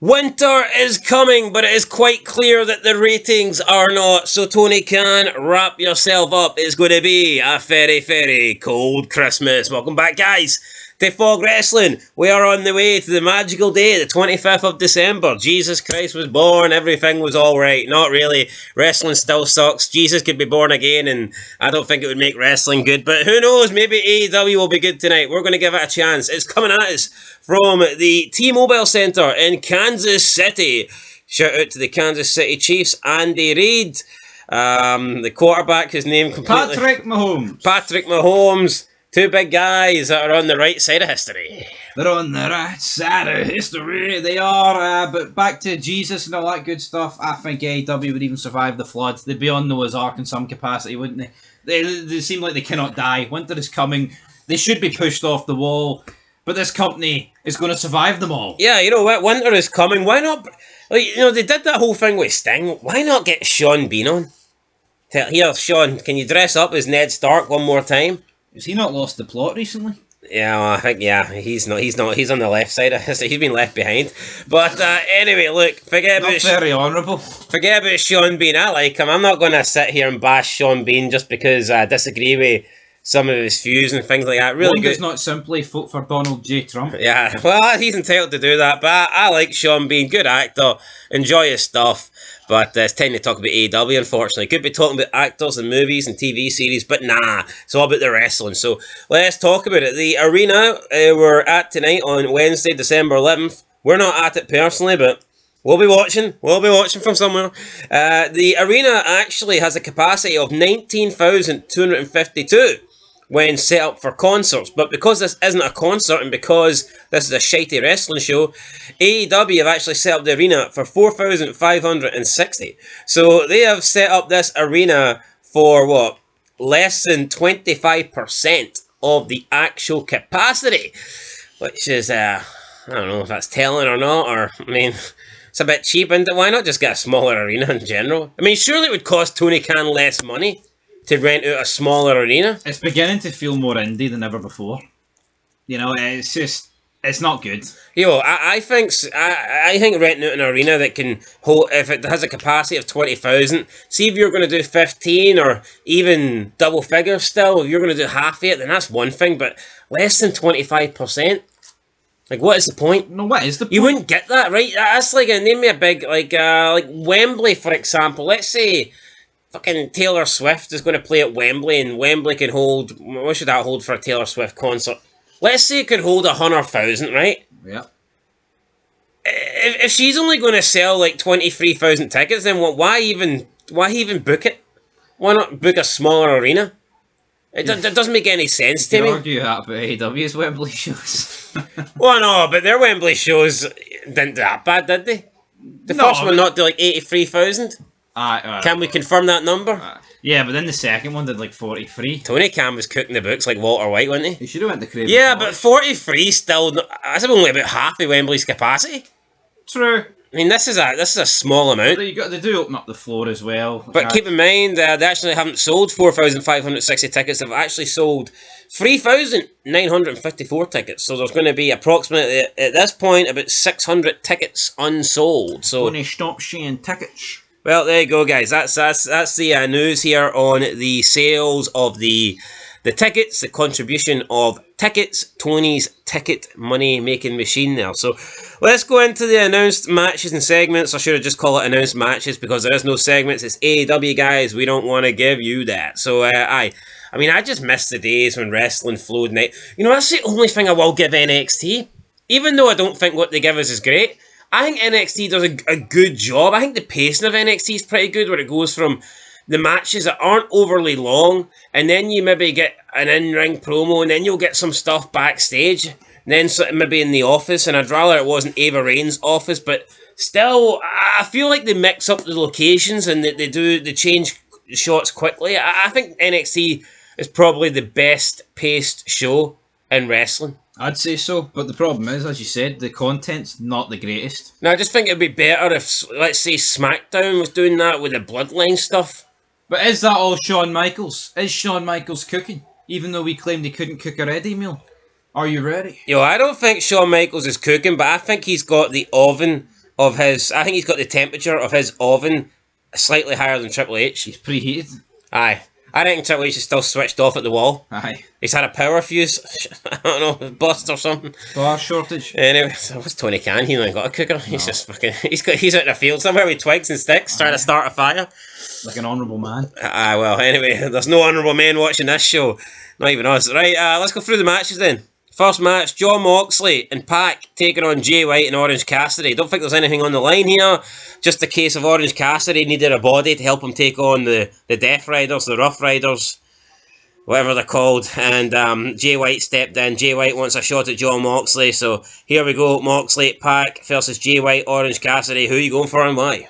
Winter is coming, but it is quite clear that the ratings are not. So Tony Khan, wrap yourself up. It's going to be a very, very cold Christmas. Welcome back, guys, to Fog Wrestling. We are on the way to the magical day, the 25th of December. Jesus Christ was born. Everything was all right. Not really. Wrestling still sucks. Jesus could be born again, and I don't think it would make wrestling good. But who knows? Maybe AEW will be good tonight. We're going to give it a chance. It's coming at us from the T-Mobile Center in Kansas City. Shout out to the Kansas City Chiefs. Andy Reid, the quarterback, his name completely... Patrick Mahomes. Two big guys that are on the right side of history. They're on the right side of history. They are, but back to Jesus and all that good stuff. I think AEW would even survive the flood. They'd be on Noah's Ark in some capacity, wouldn't they? They seem like they cannot die. Winter is coming. They should be pushed off the wall. But this company is going to survive them all. Yeah, you know what? Winter is coming. Why not? Like, you know, they did that whole thing with Sting. Why not get Sean Bean on? Here, Sean, can you dress up as Ned Stark one more time? Has he not lost the plot recently? Yeah, well, I think, yeah, he's not. He's on the left side of history. He's been left behind. But anyway, look, forget about Sean Bean. I like him. I'm not going to sit here and bash Sean Bean just because I disagree with some of his views and things like that. Really good. Does not simply vote for Donald J. Trump. Yeah, well, he's entitled to do that. But I like Sean Bean. Good actor. Enjoy his stuff. But it's time to talk about AEW, unfortunately. Could be talking about actors and movies and TV series, but nah, it's all about the wrestling. So let's talk about it. The arena we're at tonight on Wednesday, December 11th. We're not at it personally, but we'll be watching. We'll be watching from somewhere. The arena actually has a capacity of 19,252 when set up for concerts. But because this isn't a concert and because this is a shitey wrestling show, AEW have actually set up the arena for 4,560. So they have set up this arena for, what, less than 25% of the actual capacity. Which is, I don't know if that's telling or not, or, I mean, it's a bit cheap, and why not just get a smaller arena in general? I mean, surely it would cost Tony Khan less money to rent out a smaller arena. It's beginning to feel more indie than ever before. You know, it's just, it's not good. Yo, I think renting out an arena that can hold, if it has a capacity of 20,000, see if you're going to do 15 or even double figures still, if you're going to do half of it, then that's one thing, but less than 25%? Like, what is the point? No, what is the point? You wouldn't get that, right? That's like, name me a big, like Wembley, for example. Let's say fucking Taylor Swift is going to play at Wembley, and Wembley can hold, what should that hold for a Taylor Swift concert? Let's say it could hold 100,000, right? Yeah. If she's only going to sell like 23,000 tickets, then why even book it? Why not book a smaller arena? It doesn't make any sense to me. You argue that about AEW's Wembley shows. Well, no, but their Wembley shows didn't do that bad, did they? The first one not do like 83,000. Can we confirm that number? Yeah, but then the second one did like 43. Tony Khan was cooking the books like Walter White, wasn't he? He should have went to Craven. Yeah, but 43 still, that's only about half of Wembley's capacity. True. I mean, this is a small amount. They do open up the floor as well. But keep in mind, they actually haven't sold 4,560 tickets. They've actually sold 3,954 tickets. So there's going to be approximately, at this point, about 600 tickets unsold. So when they stop seeing tickets. Well, there you go, guys. That's the news here on the sales of the tickets, the contribution of tickets, Tony's ticket money making machine there. So let's go into the announced matches and segments. I should have just called it announced matches because there is no segments. It's AEW, guys. We don't want to give you that. So I mean, I just miss the days when wrestling flowed night. You know, that's the only thing I will give NXT. Even though I don't think what they give us is great, I think NXT does a good job. I think the pacing of NXT is pretty good, where it goes from the matches that aren't overly long, and then you maybe get an in-ring promo, and then you'll get some stuff backstage, and then maybe in the office, and I'd rather it wasn't Ava Rain's office, but still, I feel like they mix up the locations, and they change shots quickly. I think NXT is probably the best paced show in wrestling. I'd say so, but the problem is, as you said, the content's not the greatest. Now, I just think it'd be better if, let's say, SmackDown was doing that with the Bloodline stuff. But is that all Shawn Michaels? Is Shawn Michaels cooking? Even though we claimed he couldn't cook a ready meal. Are you ready? Yo, I don't think Shawn Michaels is cooking, but I think he's got the oven of his. I think he's got the temperature of his oven slightly higher than Triple H. He's preheated. Aye. I reckon Triple H is still switched off at the wall. Aye. He's had a power fuse. I don't know, bust or something. Power shortage. Anyway, so what's Tony Khan? He ain't got a cooker. He's just fucking. He's out in the field somewhere with twigs and sticks trying to start a fire. Like an honourable man. Well, anyway, there's no honourable men watching this show. Not even us. Right, let's go through the matches then. First match, Jon Moxley and Pac taking on Jay White and Orange Cassidy. Don't think there's anything on the line here. Just a case of Orange Cassidy needed a body to help him take on the Death Riders, the Rough Riders, whatever they're called. And Jay White stepped in. Jay White wants a shot at Jon Moxley. So here we go. Moxley, Pac versus Jay White, Orange Cassidy. Who are you going for and why?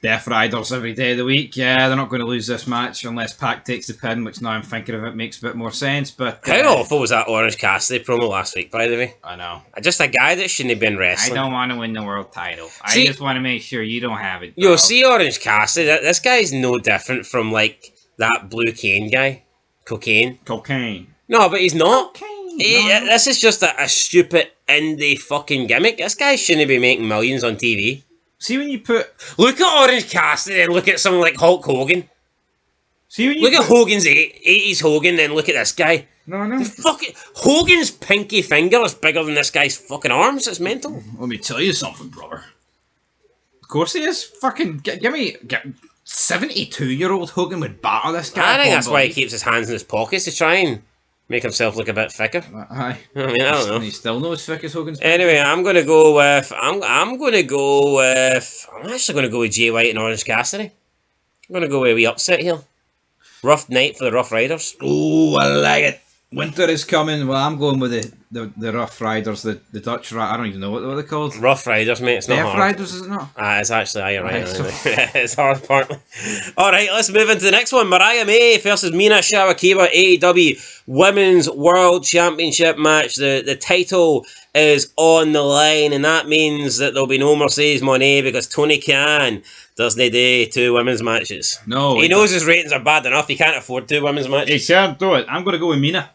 Death Riders every day of the week. Yeah, they're not going to lose this match unless Pac takes the pin, which now I'm thinking of it makes a bit more sense. But how awful was that Orange Cassidy promo last week, by the way? I know. Just a guy that shouldn't have been wrestling. I don't want to win the world title. I just want to make sure you don't have it. Yo, see Orange Cassidy, this guy's no different from like that Blue Cane guy. Cocaine. No, but he's not. This is just a stupid indie fucking gimmick. This guy shouldn't be making millions on TV. See when you put... Look at Orange Cassidy and look at someone like Hulk Hogan. See when you look at Hogan's 80s Hogan, then look at this guy. No. Hogan's pinky finger is bigger than this guy's fucking arms. It's mental. Let me tell you something, brother. Of course he is. Fucking give me... 72-year-old Hogan would batter this guy. I think that's why he keeps his hands in his pockets, to try and make himself look a bit thicker. Aye. I mean, I don't know. And he's still not as thick as Hogan's. Anyway, I'm gonna go with. I'm actually gonna go with Jay White and Orange Cassidy. I'm gonna go with a wee upset here. Rough night for the Rough Riders. Oh, I like it. Winter is coming. Well, I'm going with the Rough Riders, the Dutch. I don't even know what they're called. Rough Riders, mate. It's not Death hard. Riders, is it not? It's actually, you're right. It's hard, apparently. Alright, let's move into the next one. Mariah May versus MINA SHIRAKAWA AEW Women's World Championship match. The title is on the line, and that means that there'll be no Mercedes Moné because Tony Khan doesn't do 2 women's matches. No. He knows his ratings are bad enough. He can't afford 2 women's matches. He can't do it. I'm going to go with MINA.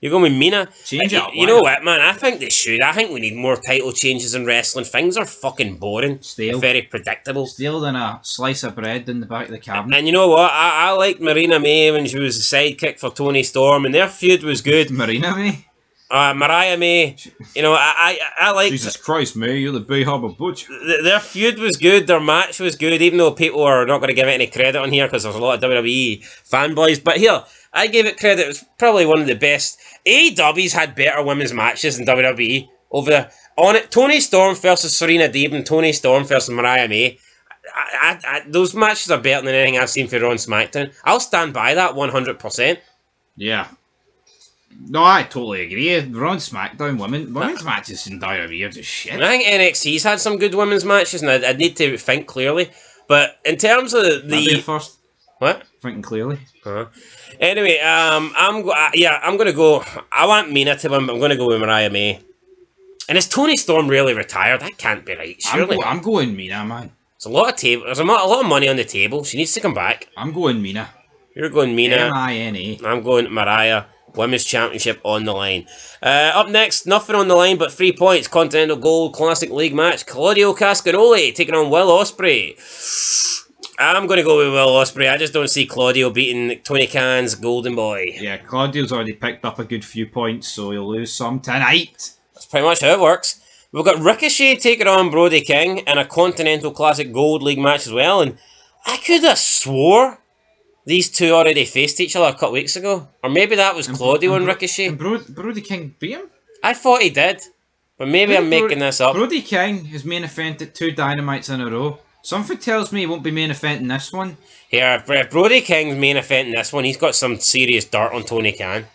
You're going with MINA? Change it up. You know what, man? I think they should. I think we need more title changes in wrestling. Things are fucking boring. Stale. Very predictable. Stale than a slice of bread in the back of the cabinet. And you know what? I liked Marina May when she was a sidekick for Tony Storm, and their feud was good. Marina May? Mariah May. You know, I liked... Jesus Christ, May, you're the Bay Harbour Butch. Their feud was good. Their match was good, even though people are not going to give it any credit on here because there's a lot of WWE fanboys. But here, I gave it credit. It was probably one of the best. AEW's had better women's matches than WWE over there. On it, Tony Storm versus Serena Deeb and Tony Storm versus Mariah May. Those matches are better than anything I've seen for Raw and SmackDown. I'll stand by that 100%. Yeah. No, I totally agree. Raw and SmackDown women's matches in WWE are just shit. I think NXT's had some good women's matches, and I'd need to think clearly. But in terms of the first, what? Thinking clearly. Anyway, I'm gonna go. I want Mina to win, but I'm gonna go with Mariah May. And is Tony Storm really retired? That can't be right. Surely. I'm going Mina, man. There's a lot of money on the table. She needs to come back. I'm going Mina. You're going Mina. M-I-N-A. I'm going Mariah. Women's Championship on the line. Up next, nothing on the line but 3 points. Continental Gold Classic League match. Claudio Castagnoli taking on Will Ospreay. I'm going to go with Will Ospreay. I just don't see Claudio beating Tony Khan's golden boy. Yeah, Claudio's already picked up a good few points, so he'll lose some tonight. That's pretty much how it works. We've got Ricochet taking on Brody King in a Continental Classic Gold League match as well. And I could have swore these two already faced each other a couple weeks ago. Or maybe that was Claudio and Ricochet. And Brody King beat him? I thought he did. But maybe I'm making this up. Brody King has main evented 2 Dynamites in a row. Something tells me he won't be main eventing this one. Here, if Brody King's main eventing this one, he's got some serious dirt on Tony Khan.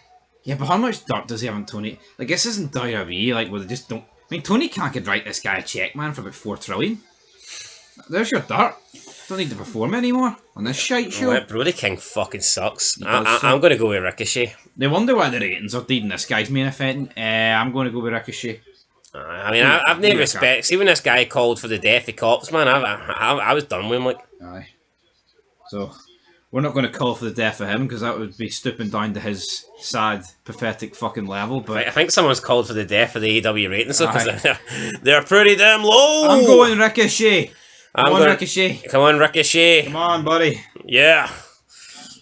Yeah, but how much dirt does he have on Tony? Like, this isn't WWE, like, where they just don't... I mean, Tony Khan could write this guy a check, man, for about 4 trillion. There's your dirt. Don't need to perform anymore on this shite show. Brody King fucking sucks. I'm going to go with Ricochet. They wonder why the ratings are dead in this guy's main event. I'm going to go with Ricochet. I mean, I've no respect. See, when this guy called for the death of cops, man, I was done with him. Like, aye. So, We're not going to call for the death of him because that would be stooping down to his sad, pathetic fucking level. But I think someone's called for the death of the AEW ratings because they're pretty damn low. I'm going Ricochet. Come on, Ricochet. Come on, Ricochet. Come on, buddy. Yeah.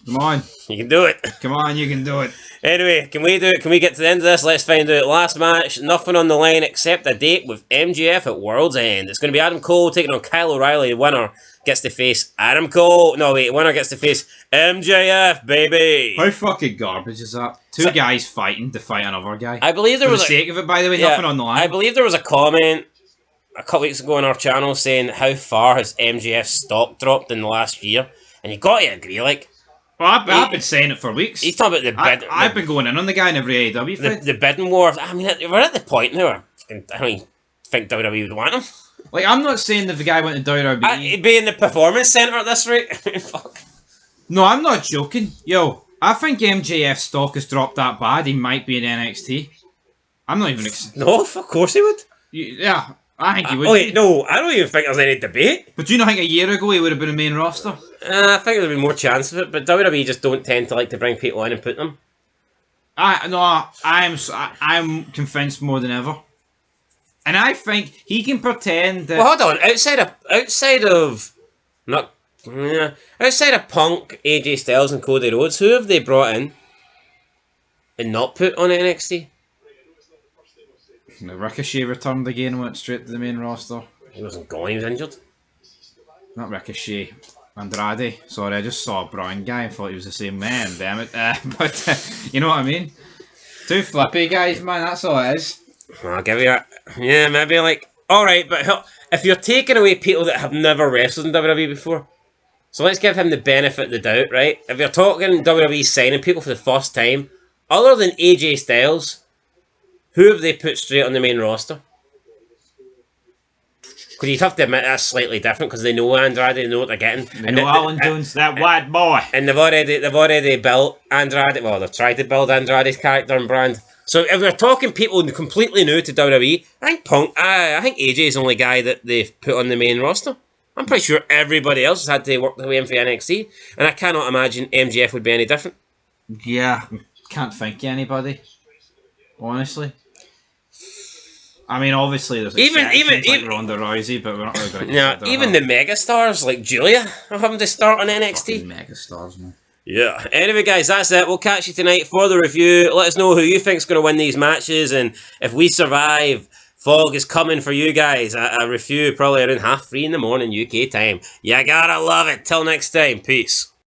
Come on. You can do it. Come on, you can do it. Anyway, can we do it? Can we get to the end of this? Let's find out. Last match, nothing on the line except a date with MJF at World's End. It's going to be Adam Cole taking on Kyle O'Reilly. The winner gets to face Adam Cole. No, wait, winner gets to face MJF, baby. How fucking garbage is that? Two guys fighting to fight another guy. I believe there For was the sake of it, by the way, nothing on the line. I believe there was a comment a couple weeks ago on our channel saying how far has MJF stock dropped in the last year, and you got to agree, like. Well, I've been saying it for weeks. He's talking about the bid. I've been going in on the guy in every AEW fight. The bidding war. I mean, we're at the point now where I don't even think WWE would want him. Like, I'm not saying that the guy went to WWE. He'd be in the performance centre at this rate. Fuck. No, I'm not joking. Yo, I think MJF's stock has dropped that bad. He might be in NXT. I'm not even. No, of course he would. Yeah, I think he would. Oh wait, no, I don't even think there's any debate. But do you not think a year ago he would have been a main roster? I think there'd be more chance of it, but WWE just don't tend to like to bring people in and put them. I'm convinced more than ever, and I think he can pretend that. Well, hold on. Outside of Punk, AJ Styles, and Cody Rhodes, who have they brought in and not put on NXT? Ricochet returned again and went straight to the main roster. He wasn't going. He was injured. Not Ricochet. Andrade. Sorry, I just saw a brown guy and thought he was the same man, damn it. But you know what I mean? Two flippy guys, man, that's all it is. I'll give you that. Yeah, maybe like... Alright, but if you're taking away people that have never wrestled in WWE before, so let's give him the benefit of the doubt, right? If you're talking WWE signing people for the first time, other than AJ Styles, who have they put straight on the main roster? Because you'd have to admit that's slightly different because they know Andrade, they know what they're getting. They know Alan Jones, that white boy. And they've already built Andrade. Well, they've tried to build Andrade's character and brand. So if we're talking people completely new to WWE, I think Punk, I think AJ is the only guy that they've put on the main roster. I'm pretty sure everybody else has had to work their way in for NXT, and I cannot imagine MJF would be any different. Yeah, can't think of anybody. Honestly. I mean, obviously there's even like Ronda Rousey, but we're not really going to. Yeah, even the megastars like Julia are having to start on NXT. Megastars, man. Yeah. Anyway, guys, that's it. We'll catch you tonight for the review. Let us know who you think's going to win these matches, and if we survive, Fog is coming for you guys. A review probably around 3:30 in the morning UK time. You gotta love it. Till next time, peace.